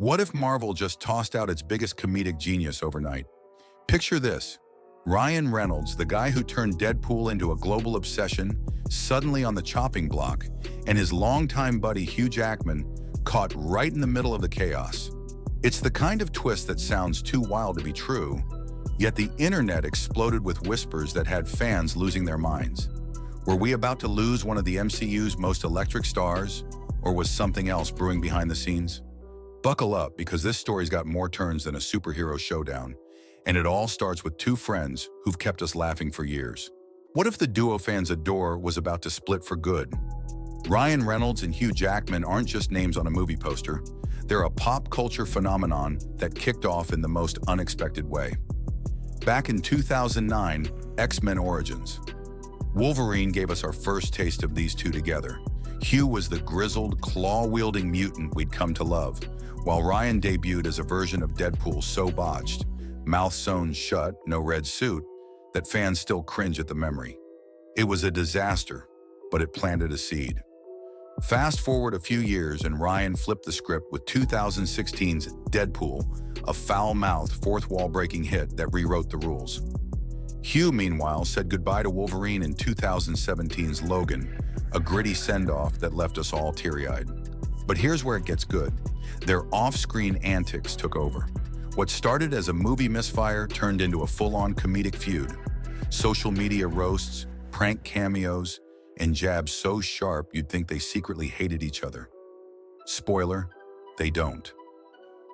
What if Marvel just tossed out its biggest comedic genius overnight? Picture this. Ryan Reynolds, the guy who turned Deadpool into a global obsession, suddenly on the chopping block, and his longtime buddy Hugh Jackman caught right in the middle of the chaos. It's the kind of twist that sounds too wild to be true, yet the internet exploded with whispers that had fans losing their minds. Were we about to lose one of the MCU's most electric stars, or was something else brewing behind the scenes? Buckle up, because this story's got more turns than a superhero showdown, and it all starts with two friends who've kept us laughing for years. What if the duo fans adore was about to split for good? Ryan Reynolds and Hugh Jackman aren't just names on a movie poster. They're a pop culture phenomenon that kicked off in the most unexpected way. Back in 2009, X-Men Origins. Wolverine gave us our first taste of these two together. Hugh was the grizzled, claw-wielding mutant we'd come to love, while Ryan debuted as a version of Deadpool so botched, mouth sewn shut, no red suit, that fans still cringe at the memory. It was a disaster, but it planted a seed. Fast forward a few years and Ryan flipped the script with 2016's Deadpool, a foul-mouthed, fourth-wall-breaking hit that rewrote the rules. Hugh, meanwhile, said goodbye to Wolverine in 2017's Logan, a gritty send-off that left us all teary-eyed. But here's where it gets good. Their off-screen antics took over. What started as a movie misfire turned into a full-on comedic feud. Social media roasts, prank cameos, and jabs so sharp you'd think they secretly hated each other. Spoiler, they don't.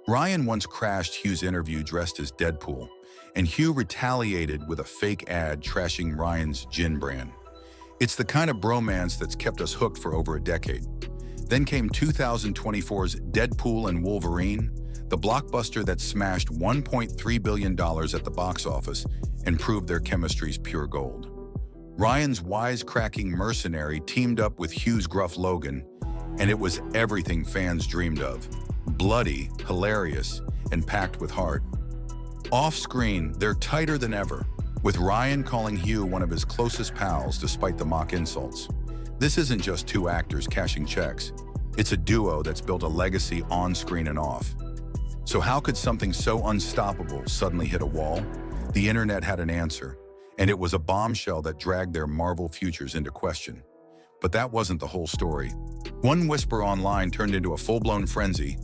Ryan once crashed Hugh's interview dressed as Deadpool, and Hugh retaliated with a fake ad trashing Ryan's gin brand. It's the kind of bromance that's kept us hooked for over a decade. Then came 2024's Deadpool and Wolverine, the blockbuster that smashed $1.3 billion at the box office and proved their chemistry's pure gold. Ryan's wisecracking mercenary teamed up with Hugh's gruff Logan, and it was everything fans dreamed of. Bloody, hilarious, and packed with heart. Off-screen, they're tighter than ever, with Ryan calling Hugh one of his closest pals despite the mock insults. This isn't just two actors cashing checks. It's a duo that's built a legacy on-screen and off. So how could something so unstoppable suddenly hit a wall? The internet had an answer, and it was a bombshell that dragged their Marvel futures into question. But that wasn't the whole story. One whisper online turned into a full-blown frenzy.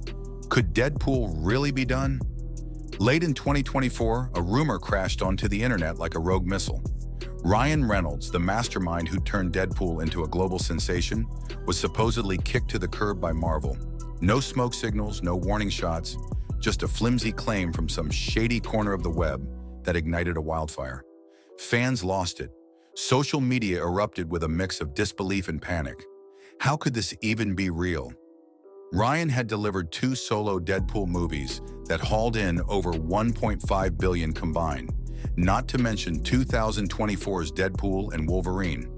Could Deadpool really be done? Late in 2024, a rumor crashed onto the internet like a rogue missile. Ryan Reynolds, the mastermind who turned Deadpool into a global sensation, was supposedly kicked to the curb by Marvel. No smoke signals, no warning shots, just a flimsy claim from some shady corner of the web that ignited a wildfire. Fans lost it. Social media erupted with a mix of disbelief and panic. How could this even be real? Ryan had delivered two solo Deadpool movies that hauled in over $1.5 billion combined, not to mention 2024's Deadpool and Wolverine,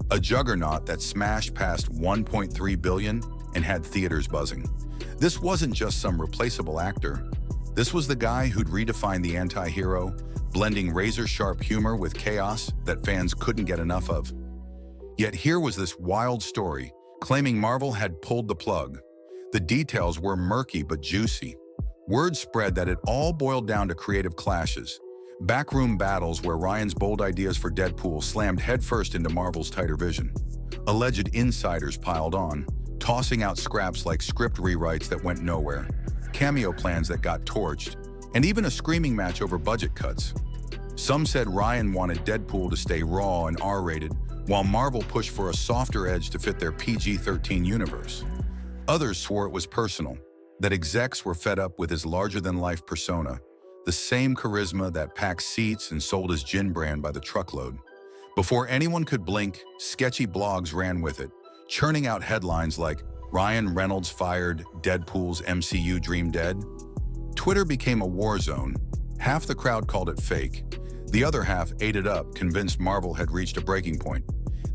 a juggernaut that smashed past $1.3 billion and had theaters buzzing. This wasn't just some replaceable actor. This was the guy who'd redefined the anti-hero, blending razor-sharp humor with chaos that fans couldn't get enough of. Yet here was this wild story, claiming Marvel had pulled the plug. The details were murky but juicy. Word spread that it all boiled down to creative clashes, backroom battles where Ryan's bold ideas for Deadpool slammed headfirst into Marvel's tighter vision. Alleged insiders piled on, tossing out scraps like script rewrites that went nowhere, cameo plans that got torched, and even a screaming match over budget cuts. Some said Ryan wanted Deadpool to stay raw and R-rated, while Marvel pushed for a softer edge to fit their PG-13 universe. Others swore it was personal, that execs were fed up with his larger-than-life persona, the same charisma that packed seats and sold his gin brand by the truckload. Before anyone could blink, sketchy blogs ran with it, churning out headlines like, "Ryan Reynolds fired, Deadpool's MCU dream dead." Twitter became a war zone. Half the crowd called it fake. The other half ate it up, convinced Marvel had reached a breaking point.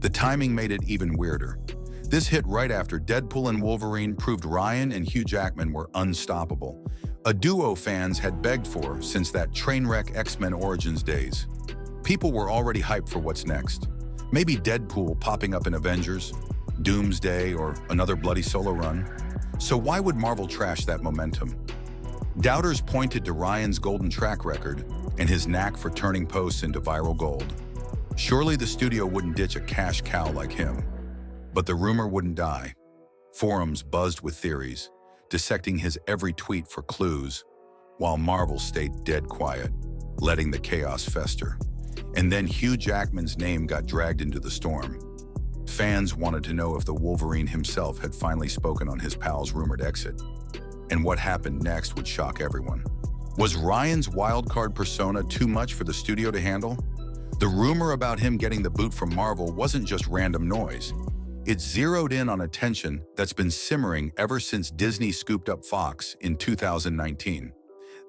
The timing made it even weirder. This hit right after Deadpool and Wolverine proved Ryan and Hugh Jackman were unstoppable, a duo fans had begged for since that train wreck X-Men Origins days. People were already hyped for what's next. Maybe Deadpool popping up in Avengers, Doomsday, or another bloody solo run. So why would Marvel trash that momentum? Doubters pointed to Ryan's golden track record and his knack for turning posts into viral gold. Surely the studio wouldn't ditch a cash cow like him. But the rumor wouldn't die. Forums buzzed with theories, dissecting his every tweet for clues, while Marvel stayed dead quiet, letting the chaos fester. And then Hugh Jackman's name got dragged into the storm. Fans wanted to know if the Wolverine himself had finally spoken on his pal's rumored exit. And what happened next would shock everyone. Was Ryan's wildcard persona too much for the studio to handle? The rumor about him getting the boot from Marvel wasn't just random noise. It zeroed in on a tension that's been simmering ever since Disney scooped up Fox in 2019.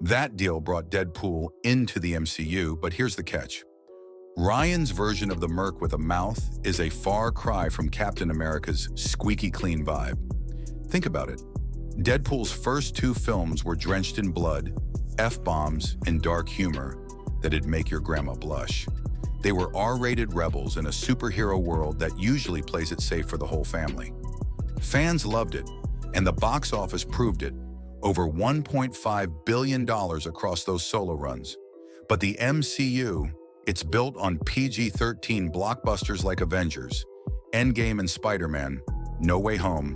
That deal brought Deadpool into the MCU, but here's the catch. Ryan's version of the Merc with a mouth is a far cry from Captain America's squeaky clean vibe. Think about it. Deadpool's first two films were drenched in blood, F-bombs, and dark humor that'd make your grandma blush. They were R-rated rebels in a superhero world that usually plays it safe for the whole family. Fans loved it, and the box office proved it. Over $1.5 billion across those solo runs. But the MCU, it's built on PG-13 blockbusters like Avengers, Endgame and Spider-Man, No Way Home,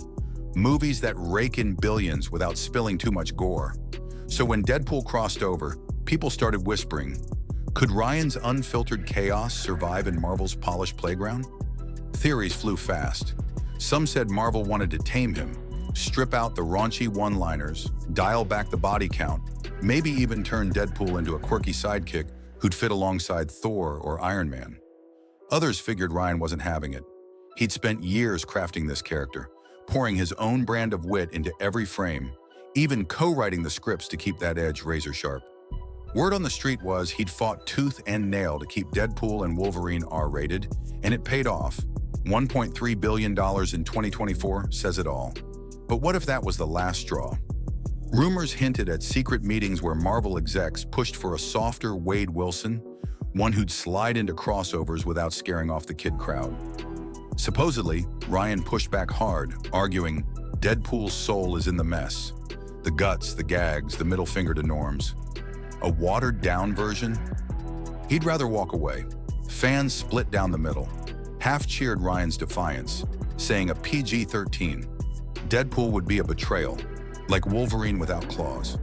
movies that rake in billions without spilling too much gore. So when Deadpool crossed over, people started whispering, could Ryan's unfiltered chaos survive in Marvel's polished playground? Theories flew fast. Some said Marvel wanted to tame him, strip out the raunchy one-liners, dial back the body count, maybe even turn Deadpool into a quirky sidekick who'd fit alongside Thor or Iron Man. Others figured Ryan wasn't having it. He'd spent years crafting this character, pouring his own brand of wit into every frame, even co-writing the scripts to keep that edge razor sharp. Word on the street was he'd fought tooth and nail to keep Deadpool and Wolverine R-rated, and it paid off. $1.3 billion in 2024 says it all. But what if that was the last straw? Rumors hinted at secret meetings where Marvel execs pushed for a softer Wade Wilson, one who'd slide into crossovers without scaring off the kid crowd. Supposedly, Ryan pushed back hard, arguing, Deadpool's soul is in the mess. The guts, the gags, the middle finger to norms. A watered-down version? He'd rather walk away. Fans split down the middle. Half cheered Ryan's defiance, saying a PG-13. Deadpool would be a betrayal, like Wolverine without claws.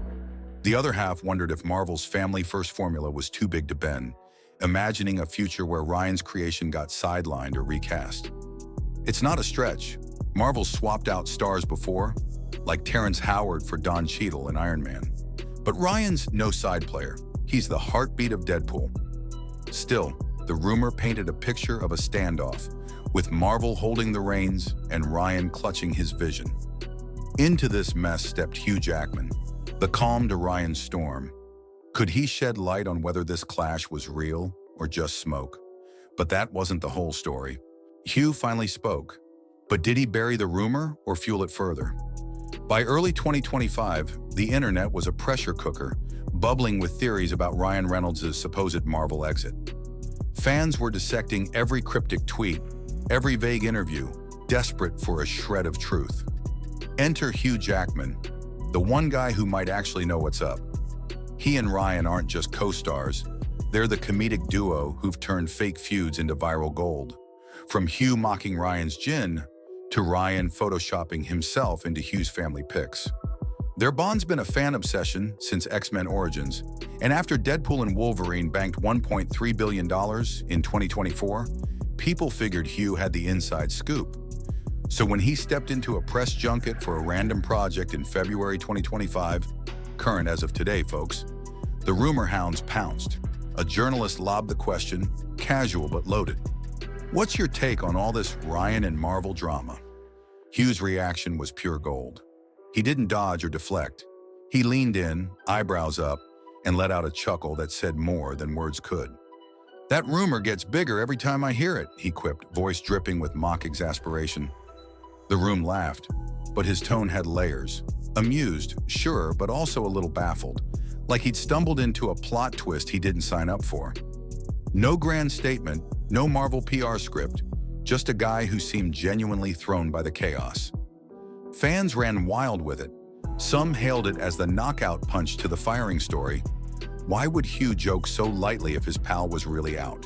The other half wondered if Marvel's family-first formula was too big to bend, imagining a future where Ryan's creation got sidelined or recast. It's not a stretch. Marvel swapped out stars before, like Terrence Howard for Don Cheadle in Iron Man. But Ryan's no side player. He's the heartbeat of Deadpool. Still, the rumor painted a picture of a standoff, with Marvel holding the reins and Ryan clutching his vision. Into this mess stepped Hugh Jackman, the calm to Ryan's storm. Could he shed light on whether this clash was real or just smoke? But that wasn't the whole story. Hugh finally spoke. But did he bury the rumor or fuel it further? By early 2025, the internet was a pressure cooker, bubbling with theories about Ryan Reynolds' supposed Marvel exit. Fans were dissecting every cryptic tweet, every vague interview, desperate for a shred of truth. Enter Hugh Jackman, the one guy who might actually know what's up. He and Ryan aren't just co-stars, they're the comedic duo who've turned fake feuds into viral gold. From Hugh mocking Ryan's gin, to Ryan photoshopping himself into Hugh's family pics. Their bond's been a fan obsession since X-Men Origins, and after Deadpool and Wolverine banked $1.3 billion in 2024, people figured Hugh had the inside scoop. So when he stepped into a press junket for a random project in February 2025, current as of today, folks, the rumor hounds pounced. A journalist lobbed the question, casual but loaded. What's your take on all this Ryan and Marvel drama? Hugh's reaction was pure gold. He didn't dodge or deflect. He leaned in, eyebrows up, and let out a chuckle that said more than words could. That rumor gets bigger every time I hear it, he quipped, voice dripping with mock exasperation. The room laughed, but his tone had layers. Amused, sure, but also a little baffled, like he'd stumbled into a plot twist he didn't sign up for. No grand statement, no Marvel PR script, just a guy who seemed genuinely thrown by the chaos. Fans ran wild with it, Some hailed it as the knockout punch to the firing story. Why would Hugh joke so lightly if his pal was really out?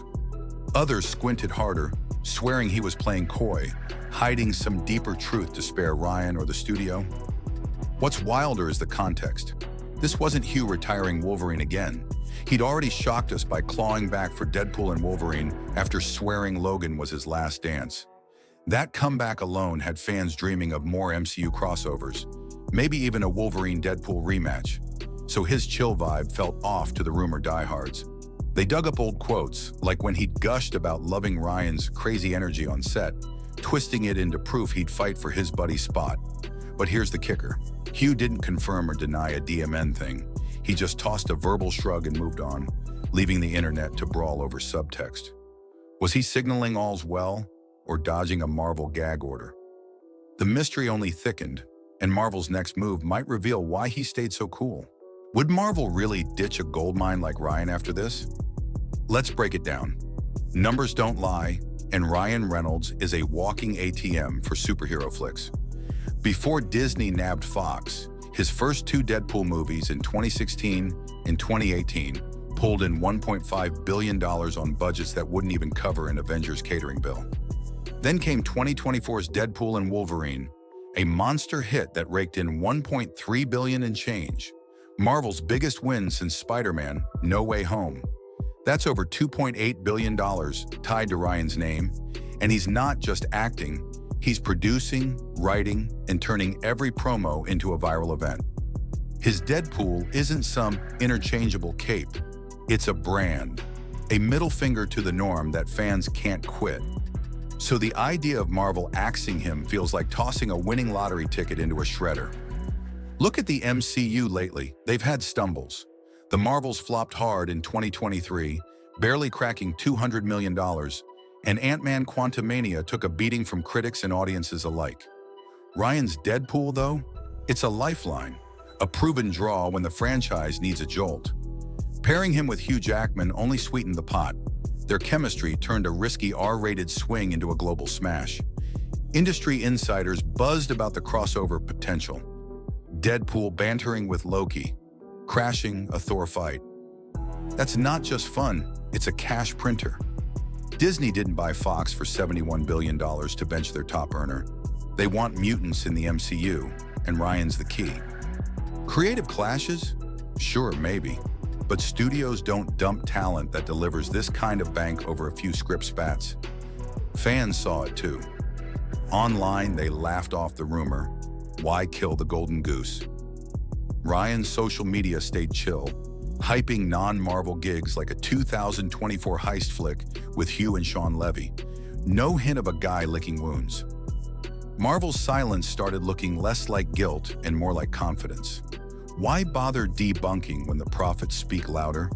Others squinted harder, swearing he was playing coy, hiding some deeper truth to spare Ryan or the studio. What's wilder is the context. This wasn't Hugh retiring Wolverine again. He'd already shocked us by clawing back for Deadpool and Wolverine after swearing Logan was his last dance. That comeback alone had fans dreaming of more MCU crossovers, maybe even a Wolverine-Deadpool rematch. So his chill vibe felt off to the rumor diehards. They dug up old quotes, like when he'd gushed about loving Ryan's crazy energy on set, twisting it into proof he'd fight for his buddy's spot. But here's the kicker. Hugh didn't confirm or deny a DMN thing. He just tossed a verbal shrug and moved on, leaving the internet to brawl over subtext. Was he signaling all's well, or dodging a Marvel gag order? The mystery only thickened, and Marvel's next move might reveal why he stayed so cool. Would Marvel really ditch a goldmine like Ryan after this? Let's break it down. Numbers don't lie, and Ryan Reynolds is a walking ATM for superhero flicks. Before Disney nabbed Fox, his first two Deadpool movies in 2016 and 2018 pulled in $1.5 billion on budgets that wouldn't even cover an Avengers catering bill. Then came 2024's Deadpool and Wolverine, a monster hit that raked in $1.3 billion and change. Marvel's biggest win since Spider-Man: No Way Home. That's over $2.8 billion tied to Ryan's name, and he's not just acting. He's producing, writing, and turning every promo into a viral event. His Deadpool isn't some interchangeable cape. It's a brand, a middle finger to the norm that fans can't quit. So the idea of Marvel axing him feels like tossing a winning lottery ticket into a shredder. Look at the MCU lately. They've had stumbles. The Marvels flopped hard in 2023, barely cracking $200 million, and Ant-Man Quantumania took a beating from critics and audiences alike. Ryan's Deadpool, though? It's a lifeline, a proven draw when the franchise needs a jolt. Pairing him with Hugh Jackman only sweetened the pot. Their chemistry turned a risky R-rated swing into a global smash. Industry insiders buzzed about the crossover potential. Deadpool bantering with Loki, crashing a Thor fight. That's not just fun, it's a cash printer. Disney didn't buy Fox for $71 billion to bench their top earner. They want mutants in the MCU, and Ryan's the key. Creative clashes? Sure, maybe. But studios don't dump talent that delivers this kind of bank over a few script spats. Fans saw it too. Online, they laughed off the rumor. Why kill the golden goose? Ryan's social media stayed chill, hyping non-Marvel gigs like a 2024 heist flick with Hugh and Sean Levy. No hint of a guy licking wounds. Marvel's silence started looking less like guilt and more like confidence. Why bother debunking when the prophets speak louder?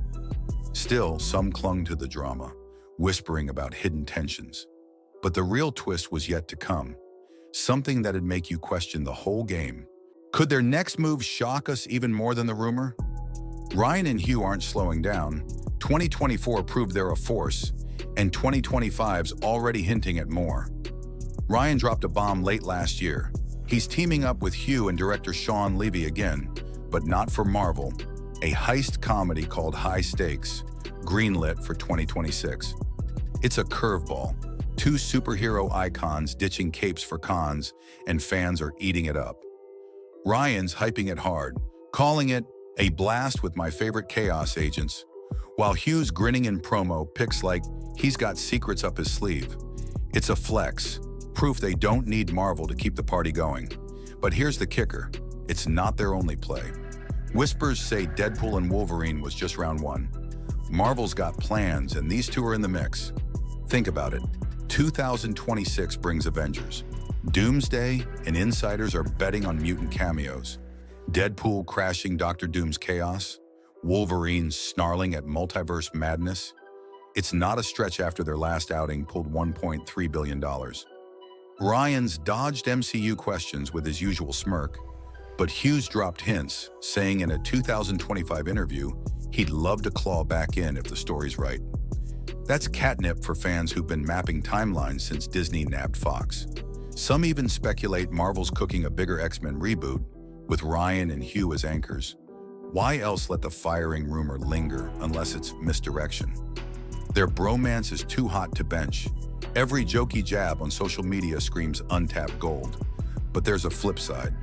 Still, some clung to the drama, whispering about hidden tensions. But the real twist was yet to come, something that'd make you question the whole game. Could their next move shock us even more than the rumor? Ryan and Hugh aren't slowing down. 2024 proved they're a force, and 2025's already hinting at more. Ryan dropped a bomb late last year. He's teaming up with Hugh and director Sean Levy again, but not for Marvel, a heist comedy called High Stakes, greenlit for 2026. It's a curveball. Two superhero icons ditching capes for cons, and fans are eating it up. Ryan's hyping it hard, calling it a blast with my favorite chaos agents, while Hugh's grinning in promo pics like he's got secrets up his sleeve. It's a flex, proof they don't need Marvel to keep the party going. But here's the kicker. It's not their only play. Whispers say Deadpool and Wolverine was just round one. Marvel's got plans, and these two are in the mix. Think about it. 2026 brings Avengers. Doomsday, and insiders are betting on mutant cameos. Deadpool crashing Doctor Doom's chaos. Wolverine snarling at multiverse madness. It's not a stretch after their last outing pulled $1.3 billion. Ryan's dodged MCU questions with his usual smirk, but Hughes dropped hints, saying in a 2025 interview he'd love to claw back in if the story's right. That's catnip for fans who've been mapping timelines since Disney nabbed Fox. Some even speculate Marvel's cooking a bigger X-Men reboot, with Ryan and Hugh as anchors. Why else let the firing rumor linger unless it's misdirection? Their bromance is too hot to bench. Every jokey jab on social media screams untapped gold. But there's a flip side.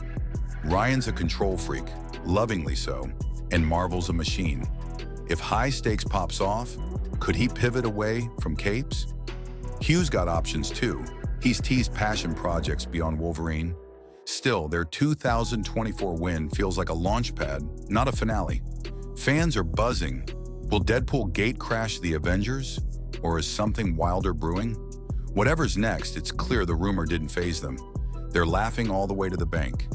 Ryan's a control freak, lovingly so, and Marvel's a machine. If high stakes pops off, could he pivot away from capes? Hugh's got options too. He's teased passion projects beyond Wolverine. Still, their 2024 win feels like a launch pad, not a finale. Fans are buzzing. Will Deadpool gate crash the Avengers? Or is something wilder brewing? Whatever's next, it's clear the rumor didn't faze them. They're laughing all the way to the bank.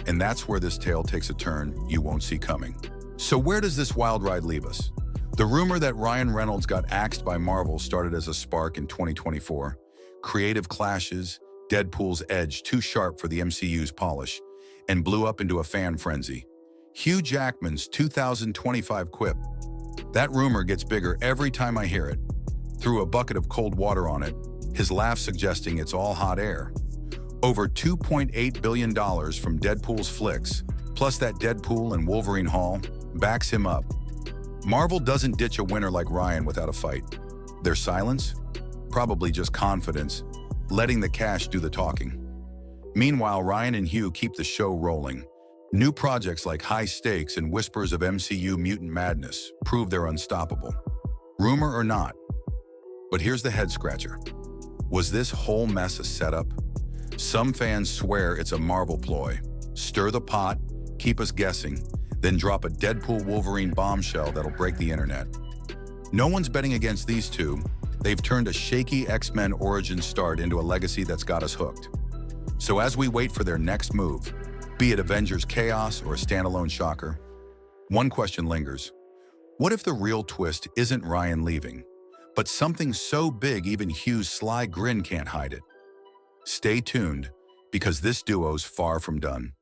And that's where this tale takes a turn you won't see coming. So where does this wild ride leave us? The rumor that Ryan Reynolds got axed by Marvel started as a spark in 2024. Creative clashes, Deadpool's edge too sharp for the MCU's polish, and blew up into a fan frenzy. Hugh Jackman's 2025 quip. That rumor gets bigger every time I hear it. Threw a bucket of cold water on it, his laugh suggesting it's all hot air. Over $2.8 billion from Deadpool's flicks, plus that Deadpool and Wolverine haul, backs him up. Marvel doesn't ditch a winner like Ryan without a fight. Their silence? Probably just confidence, letting the cash do the talking. Meanwhile, Ryan and Hugh keep the show rolling. New projects like High Stakes and Whispers of MCU Mutant Madness prove they're unstoppable. Rumor or not. But here's the head-scratcher. Was this whole mess a setup? Some fans swear it's a Marvel ploy. Stir the pot, keep us guessing, then drop a Deadpool-Wolverine bombshell that'll break the internet. No one's betting against these two. They've turned a shaky X-Men origin start into a legacy that's got us hooked. So as we wait for their next move, be it Avengers chaos or a standalone shocker, one question lingers. What if the real twist isn't Ryan leaving, but something so big even Hugh's sly grin can't hide it? Stay tuned, because this duo's far from done.